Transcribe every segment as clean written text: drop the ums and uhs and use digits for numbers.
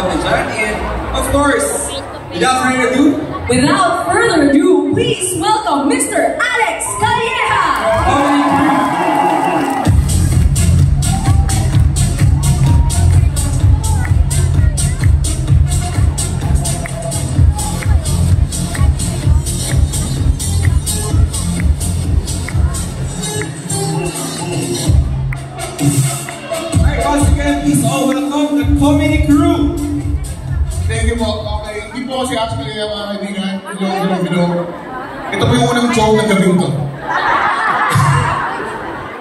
nanonood na dyan. And of course, without further ado, please welcome Mr. Alex Calleja! Alright, once again, please all welcome the comedy crew. Thank you po. Okay, hindi po kasi actually mga kaibigan. Hello. Ito po yung unang show ng gabing to.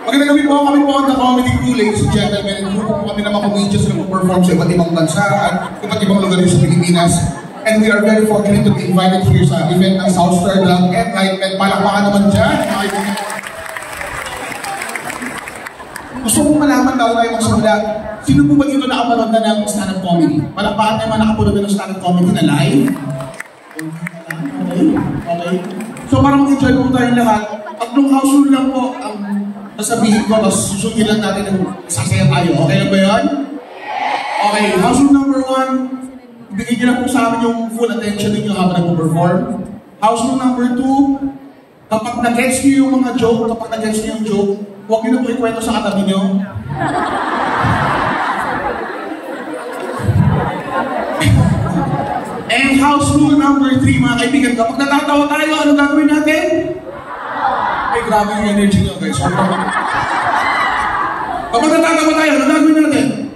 Magandang gabi po, kami po ang The Comedy Crew, ladies and gentlemen. Grupo po kami ng mga comedians na mag-perform sa iba't ibang bansa at iba't ibang lugar sa Pilipinas. And we are very fortunate to be invited here sa event ng South Star Club Enlightenment. Palakpakan naman dyan, mga kaibigan. Gusto kong malaman daw tayo magsimula. Sino po ba dito nakapanood na ng stand-up comedy? Palakpakan naman nakapanood na ng stand-up comedy na live? Okay. So para mag-enjoy po tayong lahat, tatlong house rule lang po ang nasabihin ko, tapos susundin lang natin ang sasaya tayo. Okay lang ba yun? Okay, house rule number 1, ibigay nyo lang po sa amin yung full attention ninyo habang nag-perform. House rule number 2, kapag nag-gets nyo yung mga joke, huwag nyo na po ikwento sa katabi nyo. And house rule number 3, mga kaibigan, kapag natatawa tayo, ano gagawin natin? Ay, grabe yung energy nyo, guys. Kapag natatawa tayo, ano gagawin natin?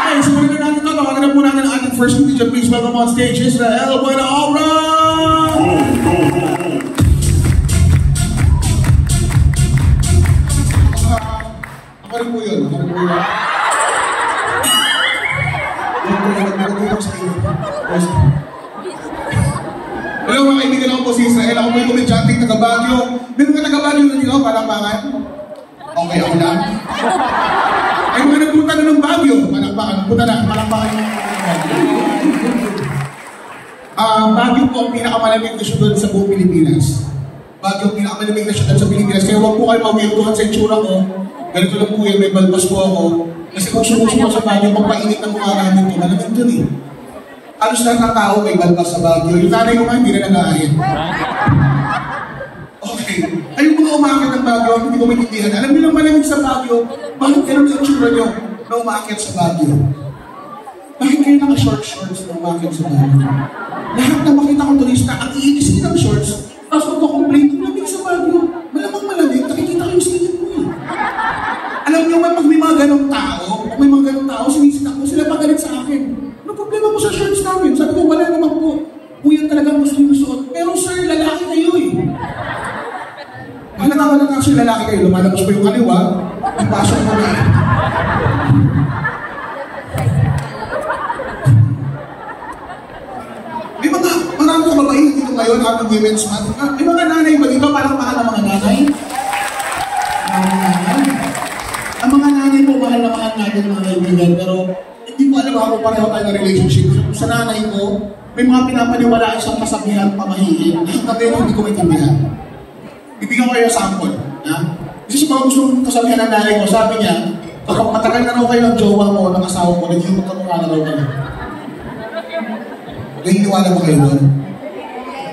Okay, sumunod na natin ito. Tawagan na po natin ang ating first comedian. Please welcome on stage, Israel Buena Obra! Ako rin po yun. Hello mga kaibigan, ako po si Israel. Ako po yung komedyanteng taga-Baguio. May mga taga-Baguio na dito, palakpakan. Okay, ako lang. Ay mga nagpunta na ng Baguio, palakpakan. Punta na, palakpakan yung Baguio po ang pinakamalamig na syudad sa buong Pilipinas. Baguio ang pinakamalamig na syudad sa Pilipinas. Kaya huwag po kayo mawirtuhan sa itsura ko. Ganito lang po yan, may balbas po ako. Kasi kung sumusunod sa Baguio, magpainit ng mukha namin ito. Malamig dun eh. Alos lang ng tao may balbas sa Baguio. Yung nanay ko nga, hindi na nag-aayin. Okay. Ayun mga umakit ng Baguio, hindi ko maintindihan. Alam niyo lang malamig sa Baguio, bakit ganun ang itsura nyo na umakit sa Baguio? Bakit kayo naka-shorts na umakit sa Baguio? Lahat na makita kong turista, ang iinis ng shorts, tapos magko-complain, malamig sa Baguio. Malamang malamig, nakikita ko yung singit mo eh. Alam niyo ba, pag may mga ganong tao, sinisita ko, sila pagalit sa akin. Ano problema mo sa shirts namin? Sabi ko, wala naman po. Kuya talagang gusto yung suot. Pero sir, lalaki kayo eh. Halata sir, lalaki kayo. Lumalabas po yung kaliwa, ipasok mo na. May marami ko babae dito ngayon, habang women's month. May mga nanay ba dito? Parang mahal ng mga nanay? Ang mga nanay po, mahal na mahal natin mga kaibigan, pero hindi ko alam ako pareho tayo na relationship. Sa nanay ko, may mga pinapaniwalaan siyang kasabihan, pamahiin. Hanggang ngayon, hindi ko maintindihan. Bibigyan ko kayo sample. Kasi sa mga gustong kasabihan ng nanay ko, sabi niya, kapag matagal na raw kayo ng jowa mo, ng asawa mo, naging magkamukha na raw kayo. Naniniwala mo kayo doon?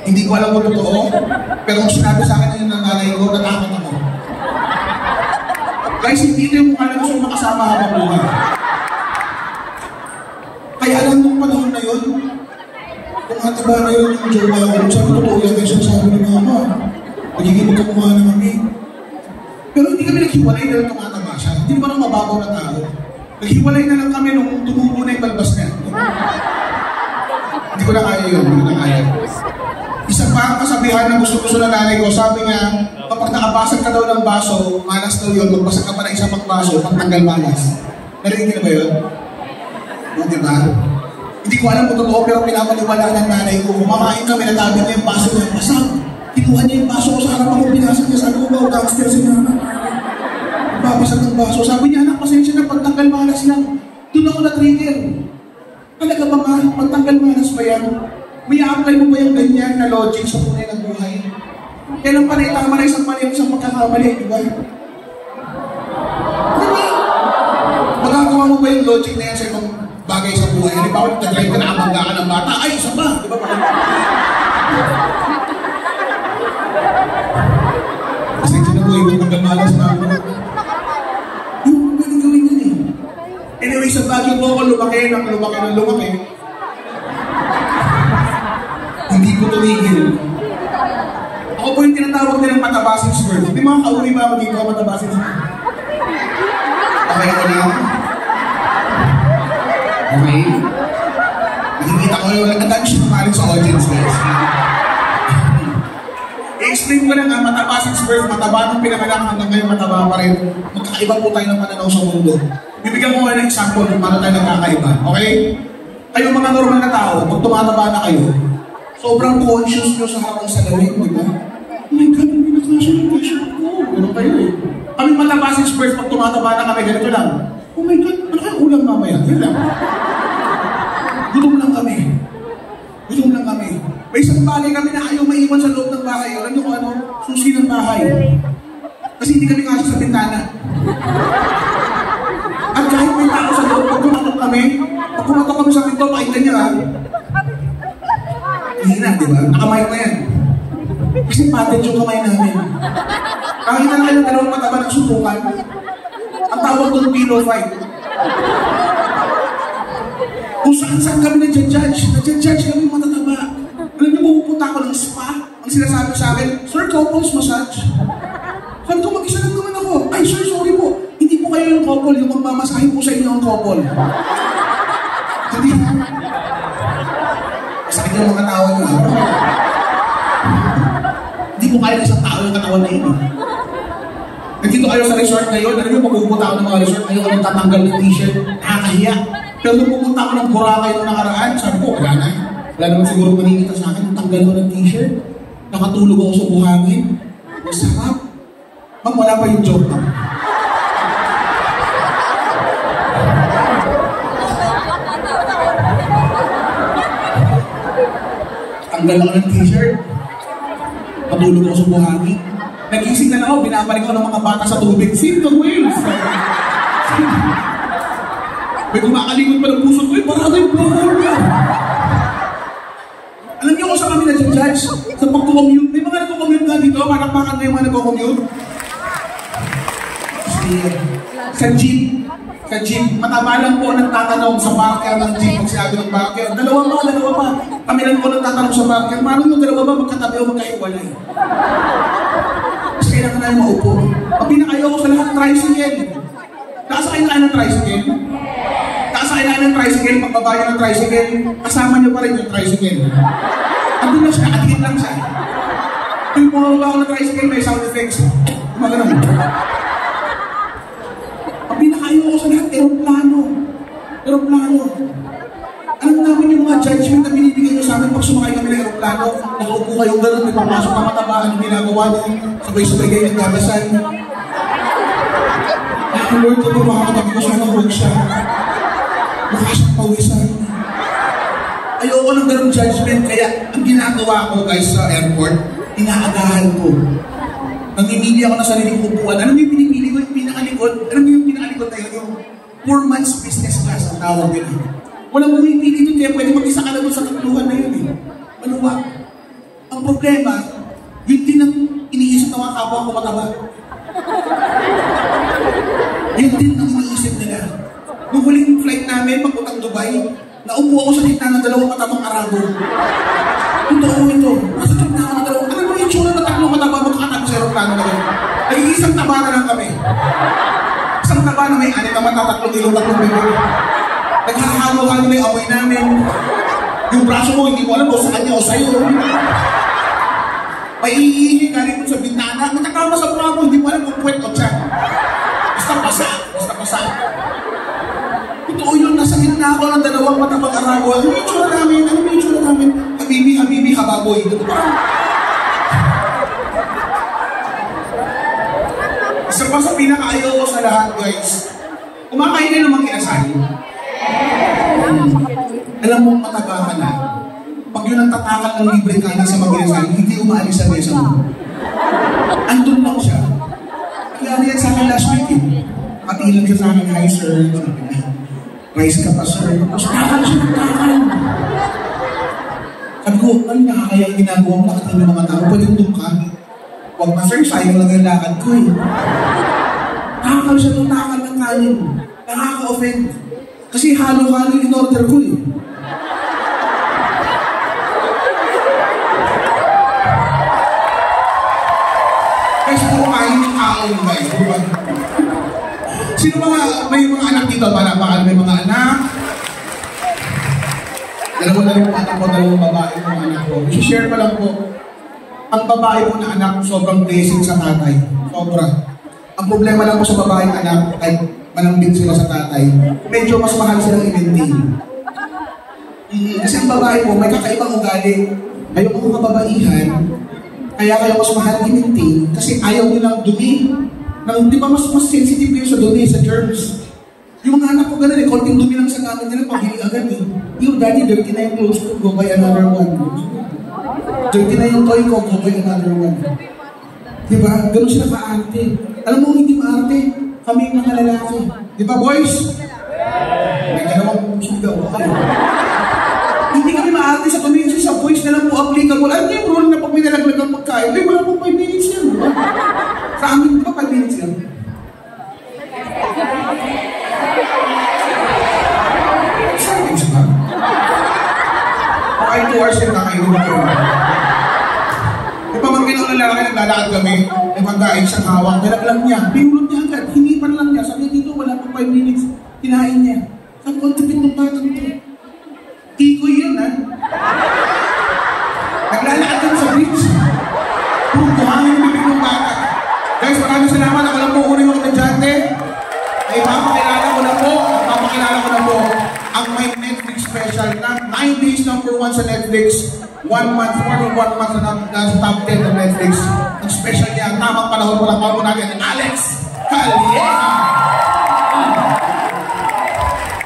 Hindi ko alam kung totoo, pero kung sinabi sa akin yun ng nanay ko, natakot ako. Guys, hindi ito yung mukha na gusto makasama habang buhay. Kaya alam nung panahon na yun, kung hatiba na yun yung jowa ko, sabi totoo yan, guys, sabi ni mama, magiging magkamukha na kami. Pero hindi kami naghiwalay dahil tumataba siya. Hindi naman ang mababaw na tao. Naghiwalay na lang kami nung tumubo na yung balbas niya. Hindi ko na kaya yun, hindi ko na kaya. Isang pa ang kasabihan na gusto-gusto na nanay ko, sabi niya, kapag nakabasag ka daw ng baso, malas daw yun, magbasag ka pa ng isang pagbaso, pagtanggal malas. Narinig na ba yun? No, diba? Hindi ko alam kung totoo, pero pinapaniwala ng nanay ko, kumakain kami, natabi niya yung baso niya, basag. Kinuha niya yung baso ko sa harap ako, pinasag niya, sabi ko ba, gangster si mama. Babasag ng baso. Sabi niya, anak, pasensya na, pagtanggal malas lang. Doon ako na-trigger. Talaga ba nga, pagtanggal malas ba yan? May apply mo ba yung ganyan na logic sa tunay ng buhay? Kailan pa na itama na isang mali, isang magkakamali, di ba? Di ba? Magagawa mo ba yung logic na yan sa ibang bagay sa buhay? Di ba, nagdadrive ka na abangga ka ng bata, ay, isa ba? Di ba, parang... Kasi po, ibang pagkamalas na ako. Yung pwede gawin yun eh. Anyway, sa Baguio po ako lumaki. Hindi ko tumigil. Ako po yung tinatawag nilang matabasing swerve. Hindi mga kauri ba ako dito, matabasing swerve? Okay ako na ako. Okay? Nakikita ko yung ang dami siya kumarin sa audience, guys. I-explain ko lang nga, matabasing swerve, mataba nung pinagalang hanggang ngayon, mataba pa rin. Magkakaiba po tayo ng pananaw sa mundo. Bibigyan ko ng example kung paano tayo nagkakaiba. Okay? Kayo mga normal na tao, pag tumataba na kayo, sobrang conscious nyo sa harap ng salamin, di ba? Oh my God, hindi na kasya yung t-shirt ko. Ganun kayo eh. Kami matabasing swerve, pag tumataba na kami, ganito lang. Oh my God, ano kaya ulam mamaya? Yun lang. Gutom lang kami. May isang bagay kami na ayaw maiwan sa loob ng bahay. Alam niyo kung ano? Susi ng bahay. Kasi hindi kami kasya sa bintana. At kahit may tao sa loob, pag kumatok kami sa pinto, pakita niya ha. Hindi na, di ba? Nakamay na yan. Kasi patent yung kamay namin. Nakita na kayo ng dalawang mataba ng sutukan. Ang tawag doon, pillow fight. Kung saan kami nag-judge kami matataba. Alam niyo, pupunta ako ng spa. Ang sinasabi sa akin, Sir, couples massage. Sabi ko, mag-isa lang naman ako. Ay, sir, sorry po. Hindi po kayo yung couple, yung magmamasahin po sa inyo ang couple. Hindi. Sakit yung mga tao nyo. Hindi po kaya ng isang tao yung katawan na yun. Nandito kayo sa resort ngayon, alam niyo, pag-upunta ako ng mga resort, ayaw ko nang tatanggal ng t-shirt. Nakakahiya. Pero nung pupunta ako ng Boracay nung nakaraan, sabi ko, wala na. Wala naman siguro maninita sa akin, tanggal ko ng t-shirt. Nakatulog ako sa buhangin. Masarap. Ma'am, wala pa yung joke na. Tanggal ako ng t-shirt. Patulog ako sa buhangin. Nag-ising na ako, binabalik ko ng mga bata sa tubig. Save the whales! May kumakalingon pa ng puso ko, parang yung buhang na. Alam niyo kung saan kami nag-judge? Sa pag-commute. May mga nag-commute nga dito, manakpakan na yung mga nag-commute. Sa jeep. Mataba lang po nagtatanong sa parker ng jeep. Pag sinabi ng parker, dalawa pa. Kami lang po nagtatanong sa parker, paano yung dalawa ba magkatabi o magkahiwalay? Kasi kailangan na yung maupo. Ang pinakayaw ko sa lahat, tricycle. Nakasakay na ng tricycle? Nakasakay na ng tricycle, pagbabayo ng tricycle, kasama niyo pa rin yung tricycle. Andun na siya, atingin lang siya. Yung pumababa ako ng tricycle, may sound effects. Magano'n. Ang pinakayaw ko sa lahat, aeroplano. Alam namin yung mga judgment na binibigay nyo sa amin pag sumakay kami ng aeroplano, nakaupo kayong gano'n, may papasok na matabaan yung ginagawa nyo, sabay-sabay kayo nagdadasal. Lord, ito makakatabi ko sana huwag siya. Mukha siyang pawisan. Ayoko ng ganong judgment, kaya ang ginagawa ko guys sa airport, inaagahan ko. Namimili ako ng sariling upuan. Alam mo yung pinipili ko, yung pinakalikod? Alam mo yung pinakalikod na yun? Yung poor man's business class ang tawag nila. Walang pumipili doon, kaya pwede mag-isa ka na doon sa katuluhan na yun eh. Maluwag. Ang problema, yun din ang iniisip ng mga kapwa ko mataba. Yun din ang iniisip nila. Nung huling flight namin, pagpuntang Dubai, naupo ako sa gitna ng dalawang matabang Arabo. Totoo ito. Nasa gitna ako ng dalawang. Alam mo yung tsura na tatlong mataba magkakatabi sa aeroplano na yun? Ay, isang taba na lang kami. Isang taba na may anit na matatatlong ilong tatlong bibig. Naghahalo-halo na yung amoy namin. Yung braso mo, hindi ko alam kung sa kanya o sa'yo. May iihi ka rin sa bintana. Magkakama sa braso, hindi mo alam kung puwet o tiyan. Basta pasa. Totoo yun, nasa gitna ako ng dalawang matabang Arabo. Ano yung itsura namin? Habibi, hababoy. Isa pa sa pinakaayaw ko sa lahat, guys. Kumakain kayo ng mga kinasal. Alam mo, mataba ka na. Pag yun ang tatakal ng libre kanin sa mag-inasal, hindi umaalis sa mesa mo. Andun lang siya. Kaya yan sa akin last week eh. Patilan siya sa akin, hi sir. Rice ka pa sir. Tapos takal siya ng ano nakakaya yung ginagawa mo, nakatayo ng mga tao, pwede doon ka. Huwag na sir, sayang lang yung lakad ko eh. Nakakal siya nung nakakal ng kanin. Nakaka-offend. Kasi halo-halo yung in-order ko eh. Guys, puro kain yung tao guys. Diba? Sino may mga anak dito? Baka may mga anak? Dalawang anak ko, dalawang babae ko anak ko. I-share ko lang po. Ang babae ko na anak, sobrang blessing sa tatay. Sobra. Ang problema lang po sa babaeng anak, ay malambing sila sa tatay. Medyo mas mahal silang i-maintain. Kasi ang babae po, may kakaibang ugali. Ayaw ko mga babaihan, kaya kayo mas mahal i-maintain kasi ayaw nilang dumi. Di ba mas sensitive kayo sa dumi, sa germs? Yung mga anak ko ganun eh, konting dumi lang sa gamit nila, pahili agad eh. Yung daddy, dirty na yung clothes ko, go buy another one. Dirty na yung toy ko, go buy another one. Diba? Ganun sila ka-arte. Alam mo, hindi maarte. Kami yung mga lalaki. Diba, boys? May dalawang sigaw. Hindi kami maarte sa community, sa boys na lang po applicable. Ano yung rule na pag may nalaglag ng pagkain? Ay, wala pong 5 minutes yan. Sa amin, di ba 5 minutes yan? Seconds ba? Okay, 2 hours yung kakainin ko. Di ba mga pinang lalaki naglalakad kami, may pagkain siyang hawak, nalaglag niya, pinulot niya agad, hinipan lang niya, sabi dito, wala pong 5 minutes, kinain niya. Sabi ko, tipid ng batang ito. Tikoy yun, ha? Naglalakad kami sa beach. Puro buhangin yung bibig ng bata. Guys, maraming salamat. Ako lang po unin mga komedyante. Ay, papakilala ko na po ang may Netflix special na 9 days #1 sa Netflix. 1 month, more than 1 month na top 10 ng Netflix. Ang special niya, tamang panahon mo lang, bago natin, Alex